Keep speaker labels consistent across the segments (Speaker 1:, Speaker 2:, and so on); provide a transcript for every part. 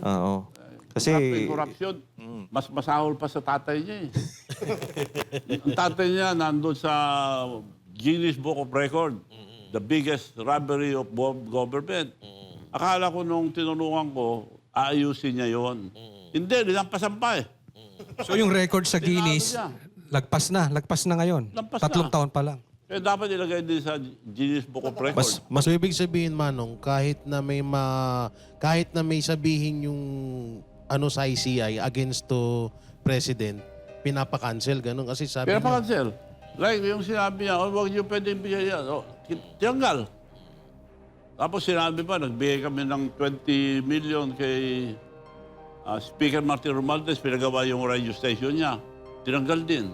Speaker 1: Oo. Kasi
Speaker 2: Kasi corruption, mas masahol pa sa tatay niya eh. Ang tatay niya nandun sa Guinness Book of Record, the biggest robbery of government. Akala ko nung tinulungan ko, aayusin niya yon. Hindi, nilampasan pa eh.
Speaker 3: So yung record sa
Speaker 2: Tinalo
Speaker 3: Guinness,
Speaker 2: niya.
Speaker 3: lagpas na ngayon.
Speaker 2: Lampas
Speaker 3: 3
Speaker 2: na.
Speaker 3: taon pa lang.
Speaker 2: Kaya dapat ilagay din sa Guinness Book of Record.
Speaker 4: So ibig sabihin Manong, kahit na may sabihin yung sa ICI against to president, pinapa-cancel ganun kasi sabi
Speaker 2: Pero
Speaker 4: niya.
Speaker 2: pa-cancel. Like yung sinabi niya, huwag niyo pwedeng bigay yan. Tiyanggal. Tapos sinabi pa, nagbigay kami ng 20 million kay Speaker Martin Romualdez, pinagawa yung radio station niya. Tinanggal din.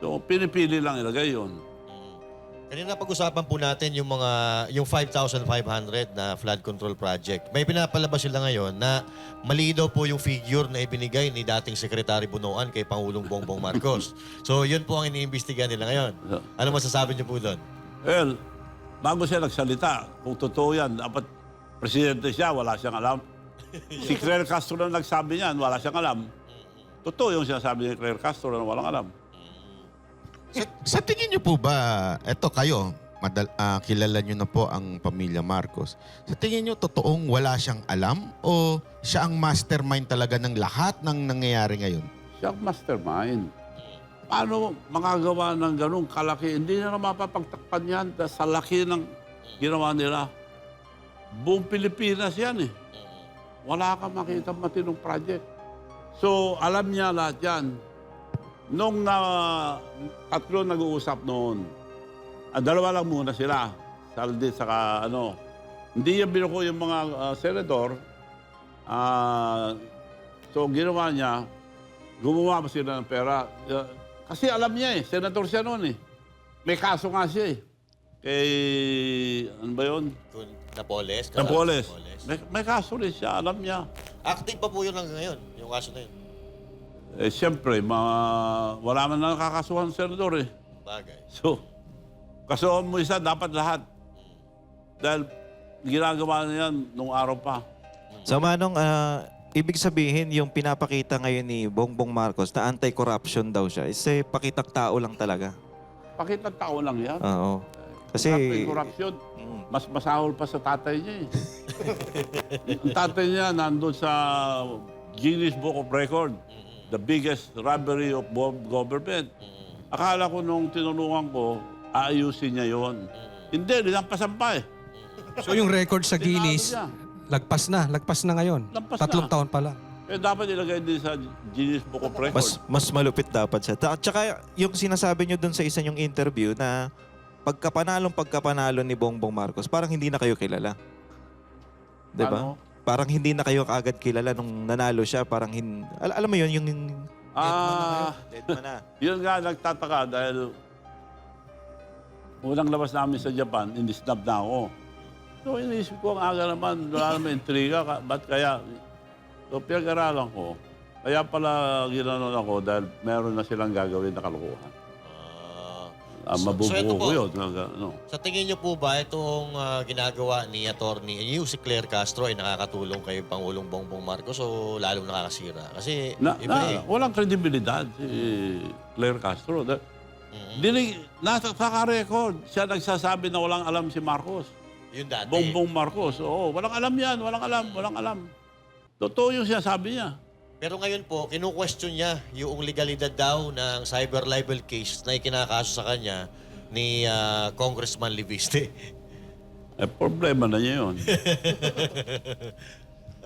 Speaker 2: So, pinipili lang ilagay yun.
Speaker 5: Kanina pag-usapan po natin yung 5,500 na flood control project. May pinapalabas sila ngayon na mali daw po yung figure na ibinigay ni dating Secretary Bunoan kay Pangulong Bongbong Marcos. So yun po ang iniimbestigahan nila ngayon. Ano masasabi niyo po doon?
Speaker 2: Well, bago siya nagsalita, kung totoo yan, dapat presidente siya, wala siyang alam. Si Claire Castro na nagsabi niyan, wala siyang alam. Totoo yung sinasabi ni Claire Castro na walang alam.
Speaker 6: Sa tingin niyo po ba, eto kayo, kilala niyo na po ang pamilya Marcos. Sa tingin niyo, totoong wala siyang alam o siya ang mastermind talaga ng lahat ng nangyayari ngayon?
Speaker 2: Siya ang mastermind. Paano makagawa ng ganong kalaki? Hindi na mapapagtakpan yan sa laki ng ginawa nila. Buong Pilipinas yan eh. Wala kang makita matinong project. So, alam niya lahat yan. Nung tatlo nag-uusap noon, dalawa lang muna sila. Saldi saka ano. Hindi yan binuko yung mga senador. So, ginawa niya, gumawa pa sila ng pera. Kasi alam niya eh, senador siya noon eh. May kaso nga siya eh. Kay, ano ba yun?
Speaker 5: Napoles?
Speaker 2: Napoles. May kaso rin siya, alam niya.
Speaker 5: Active pa po yun hanggang ngayon, yung kaso na yun.
Speaker 2: Eh, siyempre, wala man na nakakasuhan ng senador eh.
Speaker 5: Bagay.
Speaker 2: So, kasuhan mo isa, dapat lahat. Dahil ginagawa na yan nung araw pa.
Speaker 1: So Manong, ibig sabihin yung pinapakita ngayon ni Bongbong Marcos na anti-corruption daw siya, is pakitang tao lang talaga.
Speaker 2: Pakitang tao lang yan.
Speaker 1: Oo. Kasi
Speaker 2: Corruption, mas masahol pa sa tatay niya eh. Ang tatay niya nandun sa Guinness Book of Record, the biggest robbery of government. Akala ko nung tinulungan ko, aayusin niya yon. Hindi, nilampasan pa eh.
Speaker 3: So yung record sa Guinness,
Speaker 2: Tinalo
Speaker 3: lagpas na ngayon.
Speaker 2: Lampas
Speaker 3: 3
Speaker 2: na.
Speaker 3: taon pa lang.
Speaker 2: Eh, dapat ilagay din sa Guinness Book of Record.
Speaker 1: mas malupit dapat siya. At saka yung sinasabi niyo dun sa isa niyong interview na pagkapanalo ni Bongbong Marcos, parang hindi na kayo kilala. 'Di ba?
Speaker 2: Ano?
Speaker 1: Parang hindi na kayo kaagad kilala nung nanalo siya, parang alam mo yun yung dead mo na.
Speaker 2: Yun nga nagtataka dahil unang labas namin sa Japan, in-snub na ako. So, iniisip ko, ang aga naman, wala naman intriga. Ba't kaya? So, pinag-aralan ko. Kaya pala ginanon ako dahil meron na silang gagawin na kalukuhan.
Speaker 5: So ito
Speaker 2: Mabubuo
Speaker 5: po,
Speaker 2: ko yun. Ano.
Speaker 5: sa tingin niyo po ba itong ginagawa ni Attorney, yung si Claire Castro ay nakakatulong kay Pangulong Bongbong Marcos o lalong nakakasira? Kasi
Speaker 2: Walang kredibilidad si Claire Castro. Nasa record siya nagsasabi na walang alam si Marcos.
Speaker 5: yung dati.
Speaker 2: Bongbong Marcos. Oo, walang alam yan. Walang alam. Totoo yung sinasabi niya.
Speaker 5: Pero ngayon po, kinu-question niya yung legalidad daw ng cyber libel case na ikinakaso sa kanya ni Congressman Liviste.
Speaker 2: Eh, problema na niya yun.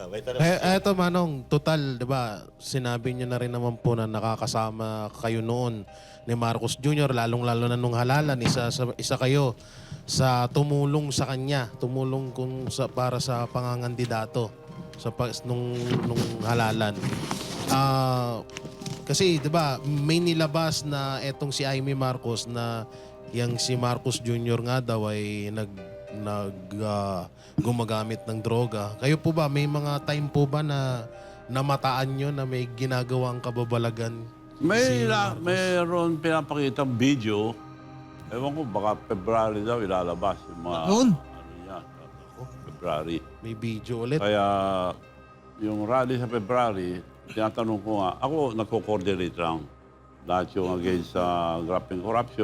Speaker 5: May tanong.
Speaker 4: Eto Manong, total, 'di ba? Sinabi niyo na rin naman po na nakakasama kayo noon ni Marcos Jr. lalong-lalo na nung halalan, isa kayo sa tumulong sa kanya, tumulong para sa pangangandidato nung halalan. Kasi 'di ba, may nilabas na etong si Amy Marcos na yang si Marcos Jr. nga daw ay gumagamit ng droga. Kayo po ba, may mga time po ba na namataan nyo na may ginagawang kababalagan?
Speaker 2: Mayroon pinapakitang video. Ewan ko, baka February daw ilalabas. Yung mga,
Speaker 3: Noon?
Speaker 2: Ano yan? February.
Speaker 4: May video ulit.
Speaker 2: Kaya yung rally sa February, tinatanong ko nga, ako nagko-coordinate lang. Lahat yung against graft and corruption,